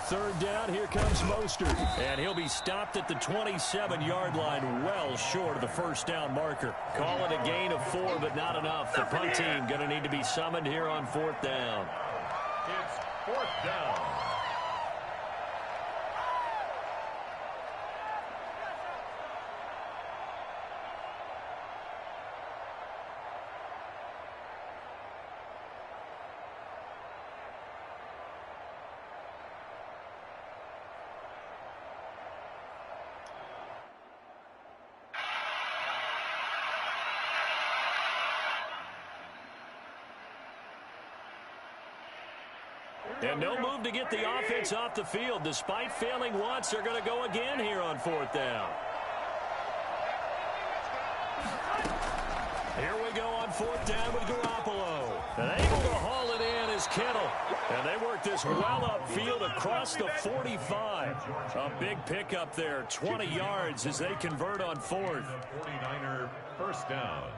third down. Here comes Mostert. And he'll be stopped at the 27-yard line, well short of the first down marker. Call it a gain of 4, but not enough. The punt team going to need to be summoned here on fourth down. It's fourth down. And no move to get the offense off the field. Despite failing once, they're going to go again here on fourth down. Here we go on fourth down with Garoppolo. And able to haul it in is Kittle. And they work this well upfield across the 45. A big pickup there, 20 yards as they convert on fourth. 49er first down.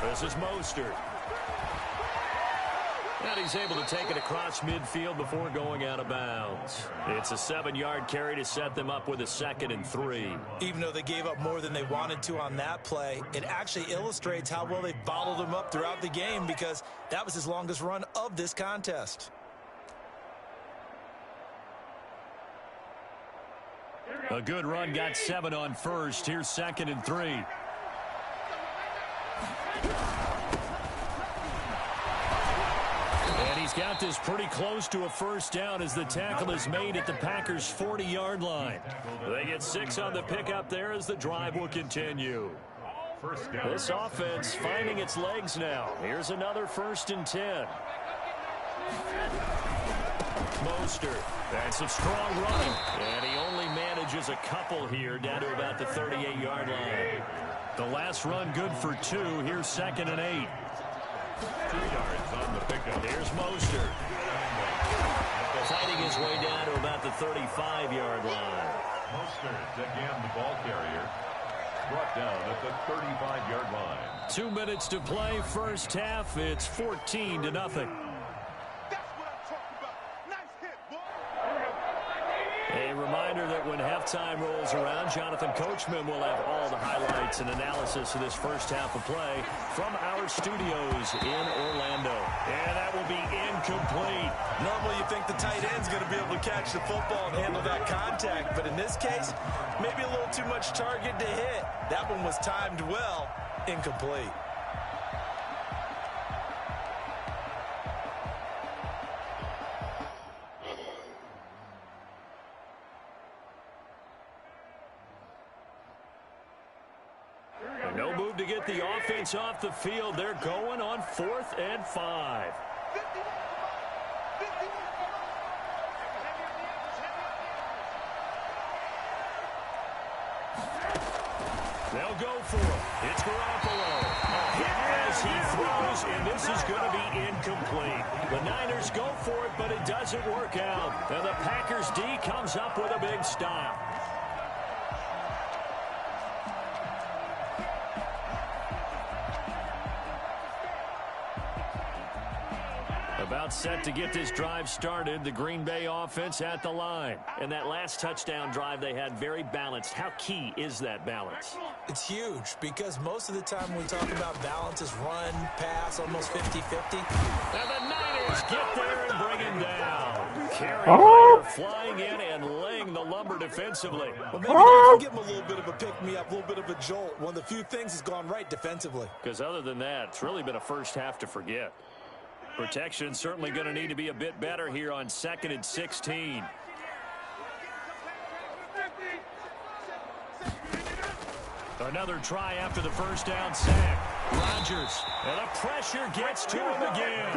This is Mostert. And he's able to take it across midfield before going out of bounds. It's a 7-yard carry to set them up with a 2nd and 3. Even though they gave up more than they wanted to on that play, it actually illustrates how well they bottled them up throughout the game because that was his longest run of this contest. A good run, got 7 on first. Here's 2nd and 3. And he's got this pretty close to a first down as the tackle is made at the Packers' 40-yard line. They get 6 on the pickup there as the drive will continue. This offense finding its legs now. Here's another 1st and 10. Mostert. That's some strong running. And he only manages a couple here down to about the 38-yard line. The last run good for 2. Here's 2nd and 8. 2 yards on the pickup. Here's Mostert. Fighting his way down to about the 35-yard line. Mostert, again the ball carrier, brought down at the 35-yard line. 2 minutes to play, first half. It's 14-0. A reminder that when halftime rolls around, Jonathan Coachman will have all the highlights and analysis of this first half of play from our studios in Orlando. And that will be incomplete. Normally you think the tight end's going to be able to catch the football and handle that contact, but in this case, maybe a little too much target to hit. That one was timed well, incomplete. No move to get the offense off the field. They're going on 4th and 5. They'll go for it. It's Garoppolo. A hit as he throws, and this is going to be incomplete. The Niners go for it, but it doesn't work out. And the Packers D comes up with a big stop. About set to get this drive started. The Green Bay offense at the line. And that last touchdown drive they had very balanced. How key is that balance? It's huge because most of the time when we talk about balance is run, pass, almost 50-50. And the Niners get there and bring him down. Carry flying in and laying the lumber defensively. Well, maybe they can give him a little bit of a pick-me-up, a little bit of a jolt. One of the few things has gone right defensively. Because other than that, it's really been a first half to forget. Protection certainly going to need to be a bit better here on 2nd and 16. Another try after the first down sack. Rodgers, and the pressure gets to him again.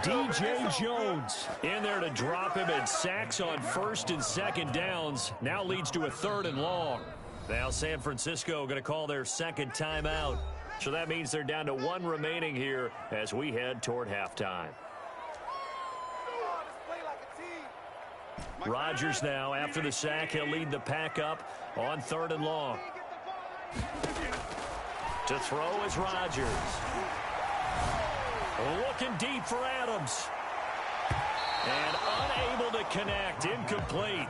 DJ Jones in there to drop him, and sacks on 1st and 2nd downs. Now leads to a 3rd and long. Now San Francisco going to call their 2nd timeout. So that means they're down to 1 remaining here as we head toward halftime. Rodgers now, after the sack, he'll lead the pack up on 3rd and long. To throw is Rodgers. Looking deep for Adams. And unable to connect. Incomplete.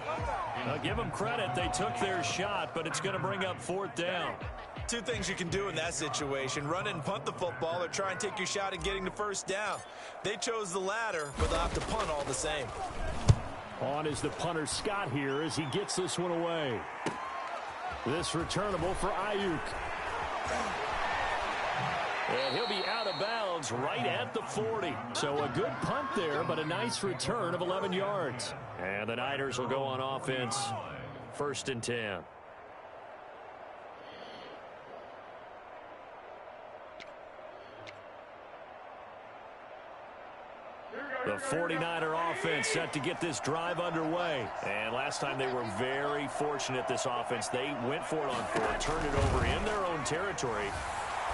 Now, give them credit. They took their shot, but it's going to bring up 4th down. Two things you can do in that situation: run it and punt the football, or try and take your shot at getting the 1st down. They chose the latter, but they'll have to punt all the same. On is the punter Scott here as he gets this one away. This returnable for Ayuk. And he'll be out of bounds right at the 40. So a good punt there, but a nice return of 11 yards. And the Niners will go on offense. 1st and 10. The 49er offense set to get this drive underway. And last time they were very fortunate, this offense. They went for it on 4th, turned it over in their own territory,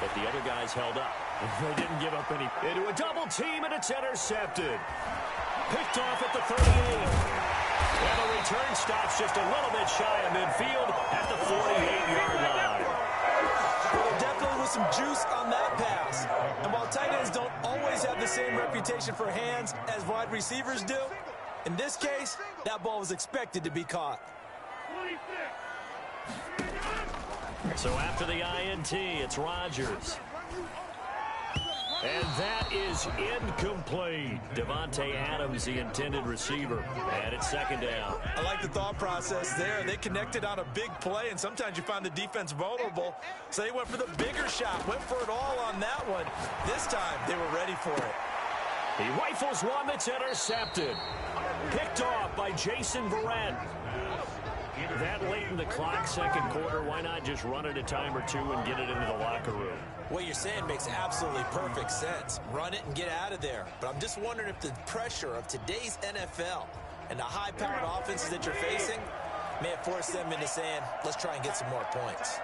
but the other guys held up. They didn't give up any. Into a double team, and it's intercepted. Picked off at the 38. And the return stops just a little bit shy of midfield at the 48-yard line. Definitely with some juice on that pass. And while tight ends don't always have the same reputation for hands as wide receivers do, in this case, that ball was expected to be caught. So after the INT, it's Rodgers. And that is incomplete. Devontae Adams, the intended receiver. And it's 2nd down. I like the thought process there. They connected on a big play, and sometimes you find the defense vulnerable. So they went for the bigger shot, went for it all on that one. This time, they were ready for it. He rifles one that's intercepted. Picked off by Jason Verrett. That late in the clock, 2nd quarter, why not just run it a time or two and get it into the locker room? What you're saying makes absolutely perfect sense. Run it and get out of there. But I'm just wondering if the pressure of today's NFL and the high-powered offenses that you're facing may have forced them into saying, let's try and get some more points.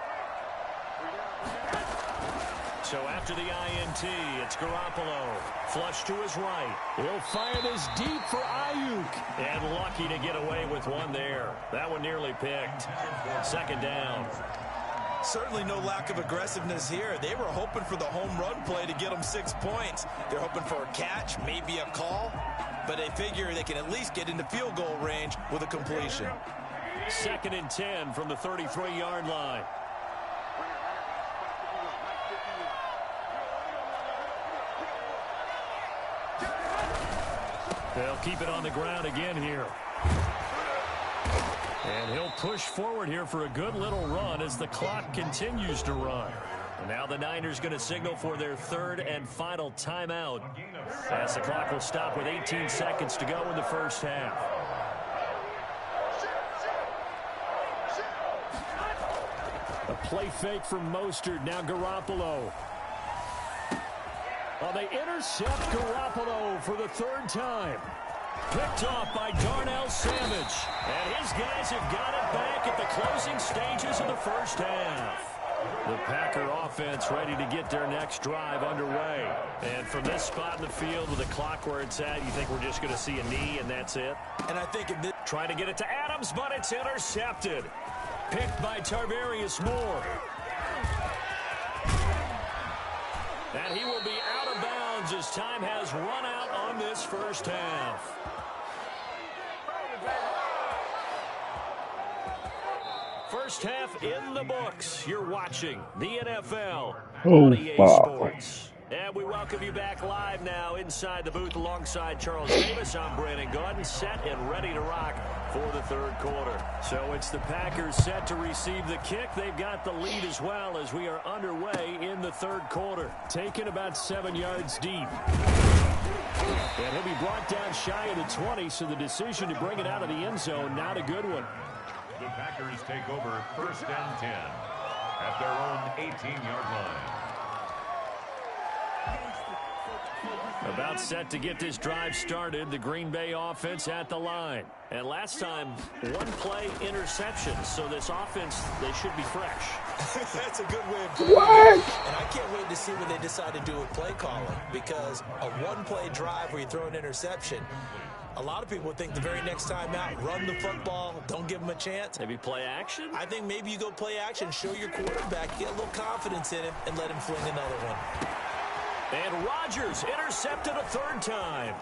So after the INT, it's Garoppolo. Flush to his right. He'll fire this deep for Ayuk. And lucky to get away with one there. That one nearly picked. 2nd down. Certainly no lack of aggressiveness here. They were hoping for the home run play to get them 6 points. They're hoping for a catch, maybe a call. But they figure they can at least get into field goal range with a completion. 2nd and 10 from the 33-yard line. They'll keep it on the ground again here. And he'll push forward here for a good little run as the clock continues to run. And now the Niners going to signal for their 3rd and final timeout, as the clock will stop with 18 seconds to go in the 1st half. A play fake from Mostert. Now Garoppolo. Well, they intercept Garoppolo for the 3rd time. Picked off by Darnell Savage. And his guys have got it back at the closing stages of the 1st half. The Packer offense ready to get their next drive underway. And from this spot in the field with the clock where it's at, you think we're just going to see a knee and that's it? And I think if this... Trying to get it to Adams, but it's intercepted. Picked by Tarvarius Moore. And he will be out of bounds as time has run out on this 1st half. First half in the books. You're watching the NFL on EA Sports. And we welcome you back live now inside the booth alongside Charles Davis. I'm Brandon Gaudin, set and ready to rock for the 3rd quarter. So it's the Packers set to receive the kick. They've got the lead as well as we are underway in the 3rd quarter. Taken about 7 yards deep. And he'll be brought down shy of the 20, so the decision to bring it out of the end zone, not a good one. The Packers take over 1st and 10 at their own 18-yard line. About set to get this drive started, the Green Bay offense at the line. And last time, one play interception, so this offense, they should be fresh. That's a good way of putting it. And I can't wait to see what they decide to do with play calling, because a one-play drive where you throw an interception, A lot of people think the very next time out, run the football, don't give them a chance. Maybe play action? I think maybe you go play action, show your quarterback, get a little confidence in him, and let him fling another one. And Rodgers intercepted a third time.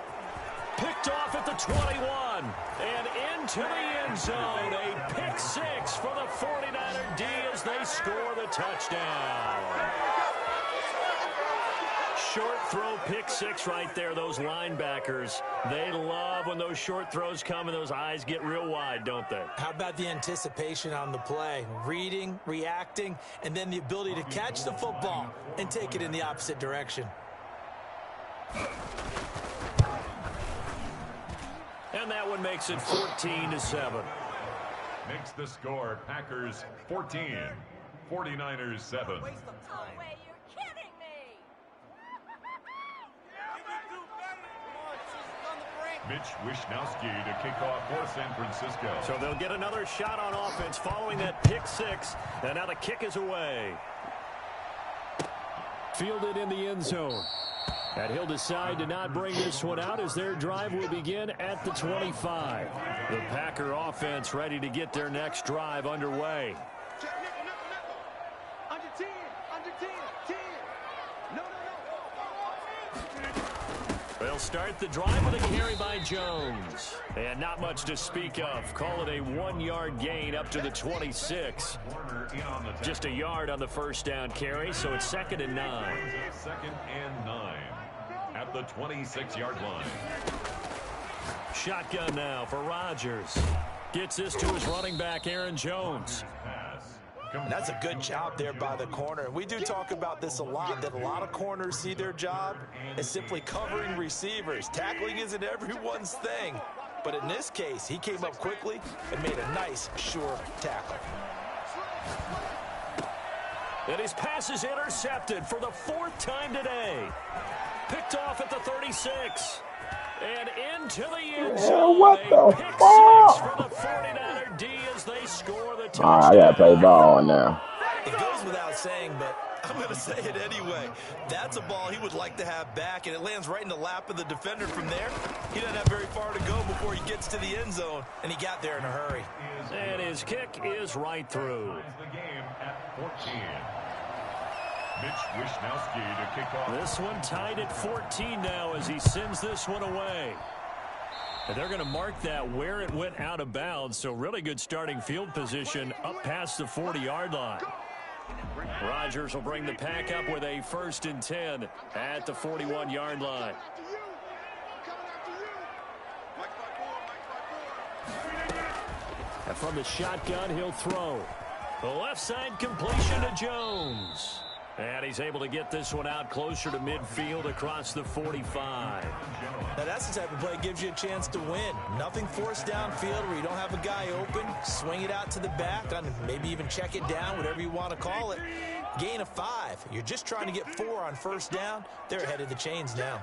Picked off at the 21 and into the end zone. A pick six for the 49er D as they score the touchdown. Short throw pick six right there. Those linebackers, they love when those short throws come and those eyes get real wide, don't they? How about the anticipation on the play? Reading, reacting, and then the ability to catch the football and take it in the opposite direction. And that one makes it 14-7. Makes the score Packers 14, 49ers 7. No way, you're kidding me! Mitch Wishnowsky to kick off for San Francisco. So they'll get another shot on offense following that pick six. And now the kick is away. Fielded in the end zone. And he'll decide to not bring this one out as their drive will begin at the 25. The Packer offense ready to get their next drive underway. Under 10, under 10, 10. No. They'll start the drive with a carry by Jones. And not much to speak of. Call it a 1-yard gain up to the 26. Just a yard on the first down carry, so it's 2nd and 9. 2nd and 9 at the 26-yard line. Shotgun now for Rodgers. Gets this to his running back, Aaron Jones. And that's a good job there by the corner. We do talk about this a lot, that a lot of corners see their job as simply covering receivers. Tackling isn't everyone's thing. But in this case, he came up quickly and made a nice, sure tackle. And his pass is intercepted for the 4th time today. Picked off at the 36. And into the end zone. What the fuck? For the 49er D as they score the touchdown. All right, I gotta play ball now. It goes without saying, but I'm going to say it anyway. That's a ball he would like to have back, and it lands right in the lap of the defender from there. He doesn't have very far to go before he gets to the end zone, and he got there in a hurry. And his kick is right through. The game at 14. Mitch Wishnowsky to kick off. This one tied at 14 now as he sends this one away. And they're going to mark that where it went out of bounds, so really good starting field position up past the 40-yard line. Rodgers will bring the pack up with a 1st and 10 at the 41-yard line. And from the shotgun, he'll throw. The left side completion to Jones. And he's able to get this one out closer to midfield across the 45. Now that's the type of play that gives you a chance to win. Nothing forced downfield where you don't have a guy open. Swing it out to the back, maybe even check it down, whatever you want to call it. Gain of 5. You're just trying to get 4 on 1st down. They're ahead of the chains now.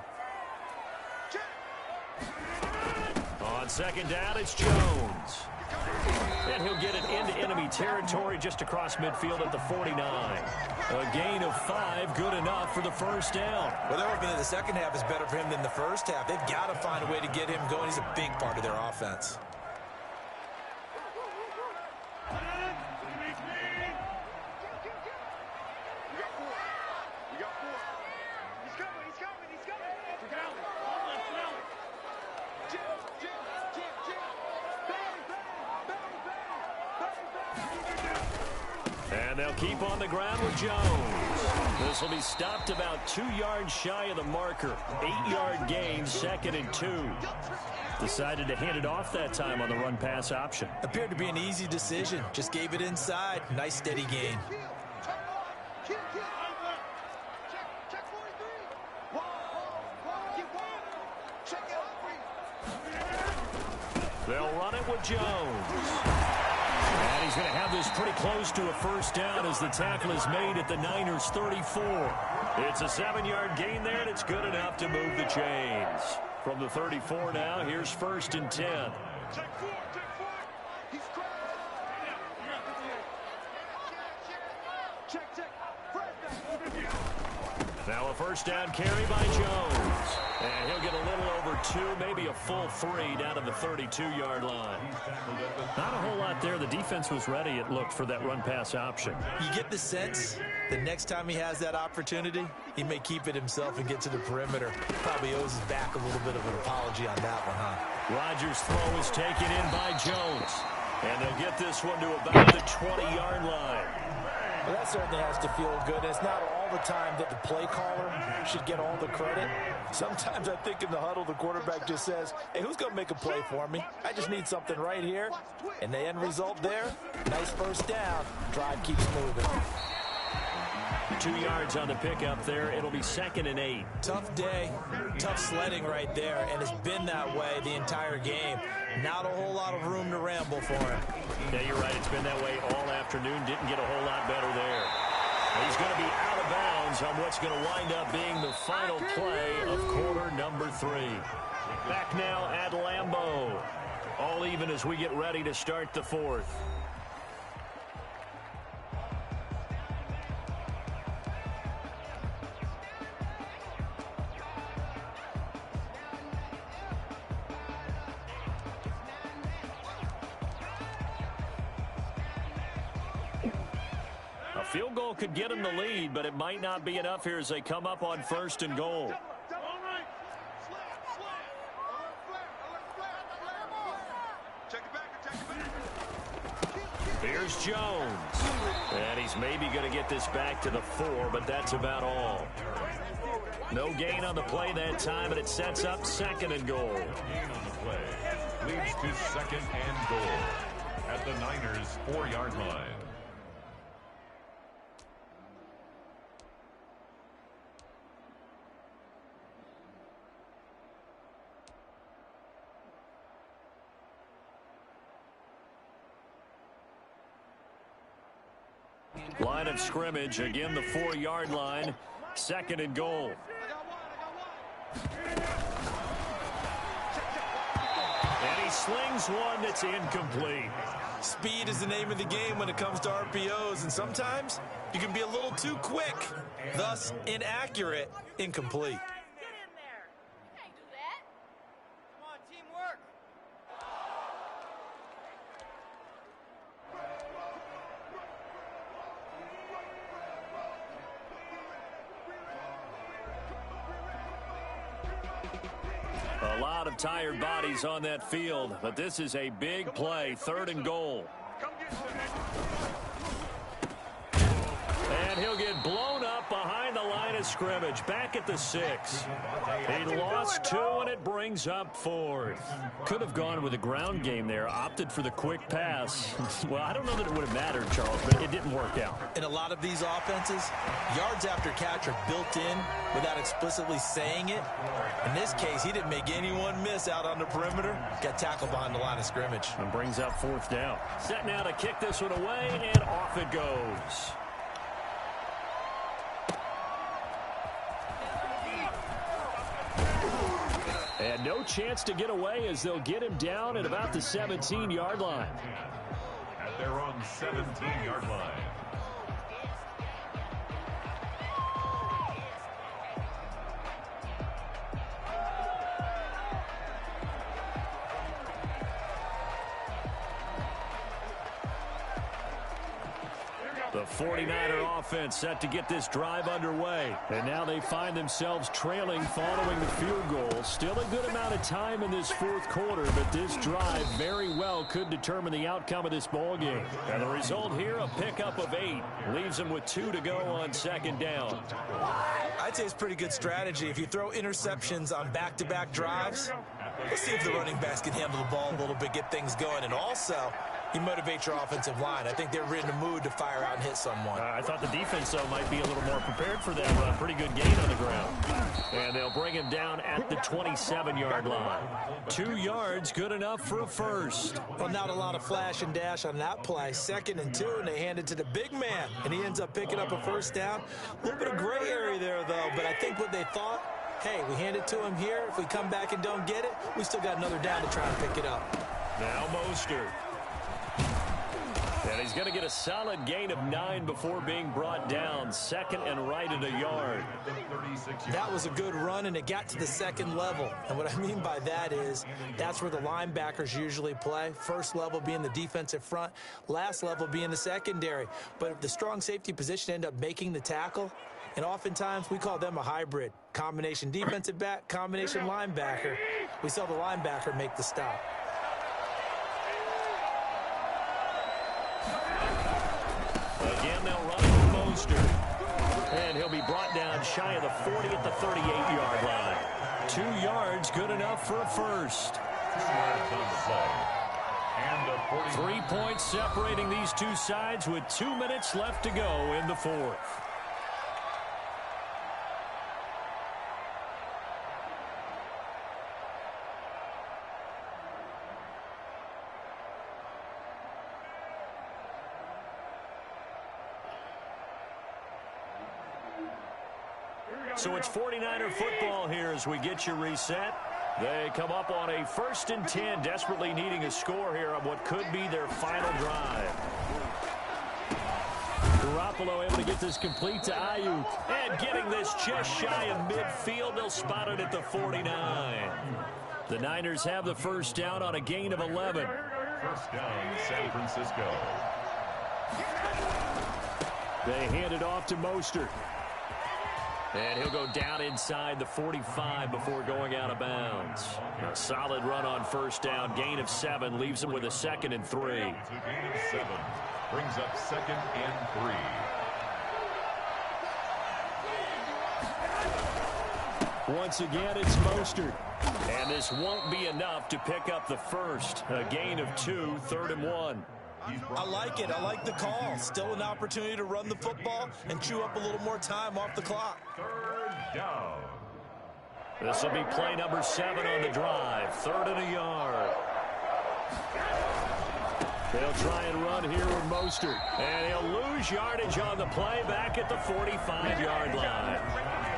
On 2nd down, it's Jones. And he'll get it into enemy territory just across midfield at the 49. A gain of 5, good enough for the 1st down. Well, they're hoping that the second half is better for him than the first half. They've got to find a way to get him going. He's a big part of their offense. And they'll keep on the ground with Jones. This will be stopped about 2 yards shy of the marker. 8-yard gain, 2nd and 2. Decided to hand it off that time on the run-pass option. Appeared to be an easy decision. Just gave it inside. Nice, steady gain. They'll run it with Jones. And he's going to have this pretty close to a 1st down as the tackle is made at the Niners' 34. It's a 7-yard gain there, and it's good enough to move the chains. From the 34 now, here's 1st and 10. Now a first down carry by Jones. And he'll get a little over 2, maybe a full 3 down to the 32-yard line. Not a whole lot there. The defense was ready, it looked, for that run-pass option. You get the sense the next time he has that opportunity, he may keep it himself and get to the perimeter. Probably owes his back a little bit of an apology on that one, huh? Rodgers' throw is taken in by Jones. And they'll get this one to about the 20-yard line. Well, that certainly has to feel good. It's not all the time that the play caller should get all the credit. Sometimes I think in the huddle, the quarterback just says, hey, who's going to make a play for me? I just need something right here. And the end result there, nice first down. Drive keeps moving. 2 yards on the pickup there. It'll be 2nd and 8. Tough day, tough sledding right there, and it's been that way the entire game. Not a whole lot of room to ramble for him. Yeah, you're right. It's been that way all afternoon. Didn't get a whole lot better there. He's going to be out of bounds on what's going to wind up being the final play of quarter number 3. Back now at Lambeau. All even as we get ready to start the 4th. Field goal could get him the lead, but it might not be enough here as they come up on 1st and goal. Here's Jones. And he's maybe going to get this back to the 4, but that's about all. No gain on the play that time, and it sets up 2nd and goal. Gain on the play leads to 2nd and goal at the Niners' 4-yard line. Line of scrimmage, again the 4-yard line, 2nd and goal. And he slings one that's incomplete. Speed is the name of the game when it comes to RPOs, and sometimes you can be a little too quick, thus inaccurate, incomplete. A lot of tired bodies on that field, but this is a big play, 3rd and goal. And he'll get blown up behind the line of scrimmage, back at the 6. He lost 2, and it brings up 4th. Could have gone with a ground game there, opted for the quick pass. Well, I don't know that it would have mattered, Charles, but it didn't work out. In a lot of these offenses, yards after catch are built in without explicitly saying it. In this case, he didn't make anyone miss out on the perimeter. Got tackled behind the line of scrimmage. And brings up 4th down. Set now to kick this one away, and off it goes. And no chance to get away as they'll get him down at about the 17-yard line. At their own 17-yard line. The 49er offense set to get this drive underway. And now they find themselves trailing following the field goal. Still a good amount of time in this 4th quarter, but this drive very well could determine the outcome of this ball game. And the result here, a pickup of 8. Leaves them with 2 to go on 2nd down. I'd say it's pretty good strategy. If you throw interceptions on back-to-back drives, let's see if the running backs can handle the ball a little bit, get things going. And also, you motivate your offensive line. I think they're in the mood to fire out and hit someone. I thought the defense, though, might be a little more prepared for that run. Pretty good gain on the ground. And they'll bring him down at the 27-yard line. 2 yards, good enough for a first. Well, not a lot of flash and dash on that play. 2nd and 2, and they hand it to the big man, and he ends up picking up a first down. A little bit of gray area there, though, but I think what they thought, hey, we hand it to him here. If we come back and don't get it, we still got another down to try and pick it up. Now Mostert. And he's going to get a solid gain of 9 before being brought down. Second and right at a yard. That was a good run, and it got to the second level. And what I mean by that is that's where the linebackers usually play. First level being the defensive front, last level being the secondary. But if the strong safety position end up making the tackle, and oftentimes we call them a hybrid. Combination defensive back, combination linebacker. We saw the linebacker make the stop. Again, they'll run with Mostert. And he'll be brought down shy of the 40 at the 38-yard line. 2 yards, good enough for a first. 3 points separating these two sides with 2 minutes left to go in the fourth. So it's 49er football here as we get you reset. They come up on a 1st and 10, desperately needing a score here on what could be their final drive. Garoppolo able to get this complete to Ayuk. And getting this just shy of midfield. They'll spot it at the 49. The Niners have the first down on a gain of 11. First down, San Francisco. They hand it off to Mostert. And he'll go down inside the 45 before going out of bounds. A solid run on first down. Gain of 7 leaves him with a 2nd and 3. To gain of 7. Brings up 2nd and 3. Once again, it's Mostert. And this won't be enough to pick up the first. A gain of 2, 3rd and 1. I like it. I like the call. Still an opportunity to run the football and chew up a little more time off the clock. 3rd down. This will be play number 7 on the drive. 3rd and a yard. They'll try and run here with Mostert. And he'll lose yardage on the play back at the 45-yard line.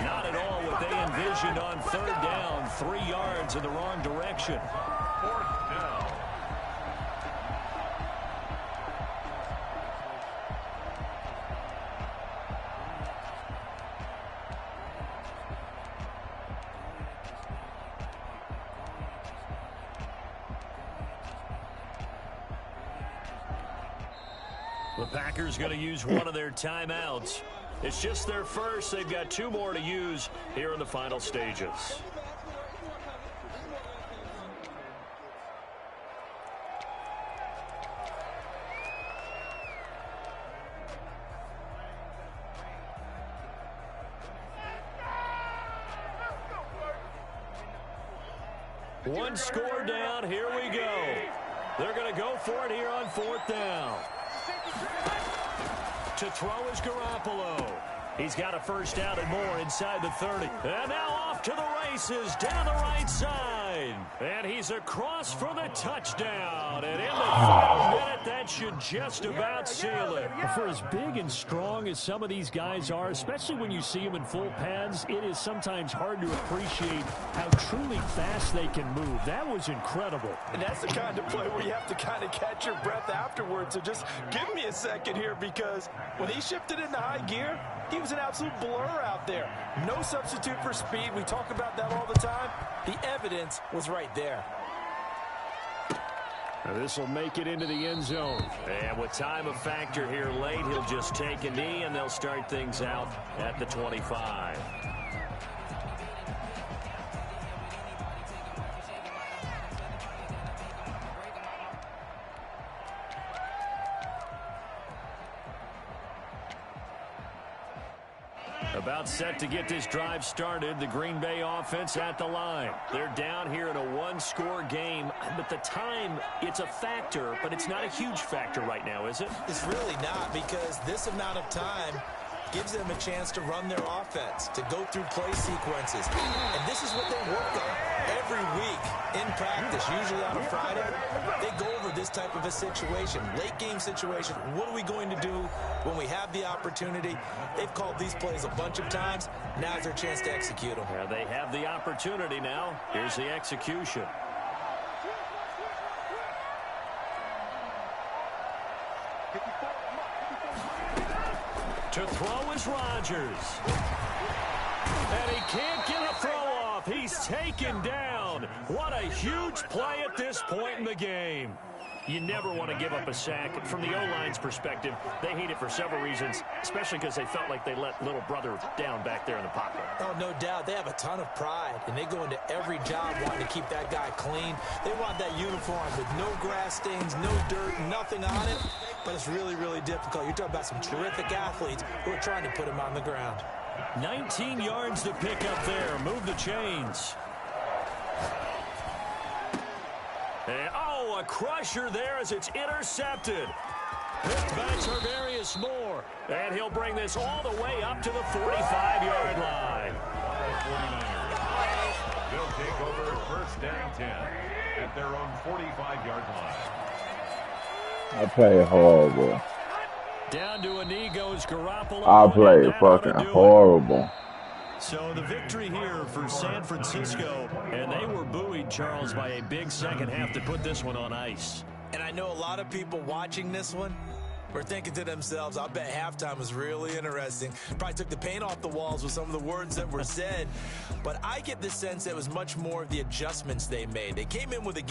Not at all what they envisioned on 3rd down. 3 yards in the wrong direction. 4th down. The Packers going to use one of their timeouts. It's just their first. They've got 2 more to use here in the final stages. One score down. Here we go. They're going to go for it here on 4th down. To throw is Garoppolo. He's got a first down and more inside the 30. And now off to the races down the right side. And he's across for the touchdown. And in the final minute, that should just about seal it. For as big and strong as some of these guys are, especially when you see them in full pads, it is sometimes hard to appreciate how truly fast they can move. That was incredible. And that's the kind of play where you have to kind of catch your breath afterwards. So just give me a second here, because when he shifted into high gear, he was an absolute blur out there. No substitute for speed. We talk about that all the time. The evidence was right there. This will make it into the end zone. And with time a factor here late, he'll just take a knee, and they'll start things out at the 25. About set to get this drive started. The Green Bay offense at the line. They're down here in a 1-score game. But the time, it's a factor, but it's not a huge factor right now, is it? It's really not, because this amount of time gives them a chance to run their offense, to go through play sequences. And this is what they work on every week in practice, usually on a Friday. They go over this type of a situation, late game situation. What are we going to do when we have the opportunity? They've called these plays a bunch of times. Now's their chance to execute them. Yeah, they have the opportunity now. Here's the execution. To throw is Rodgers. And he can't get a throw off. He's taken down. What a huge play at this point in the game. You never want to give up a sack. From the O-line's perspective, they hate it for several reasons, especially because they felt like they let little brother down back there in the pocket. Oh, no doubt. They have a ton of pride, and they go into every job wanting to keep that guy clean. They want that uniform with no grass stains, no dirt, nothing on it. But it's really, really difficult. You're talking about some terrific athletes who are trying to put him on the ground. 19 yards to pick up there. Move the chains. And, a crusher there as it's intercepted. Picked by Tarvarius Moore. And he'll bring this all the way up to the 45-yard line. 49ers. They'll take over first down 10 at their own 45-yard line. I play horrible. Down to a knee goes Garoppolo. I play fucking horrible. So the victory here for San Francisco, and they were buoyed, Charles, by a big second half to put this one on ice. And I know a lot of people watching this one were thinking to themselves, I bet halftime was really interesting. Probably took the paint off the walls with some of the words that were said. But I get the sense that it was much more of the adjustments they made. They came in with a game.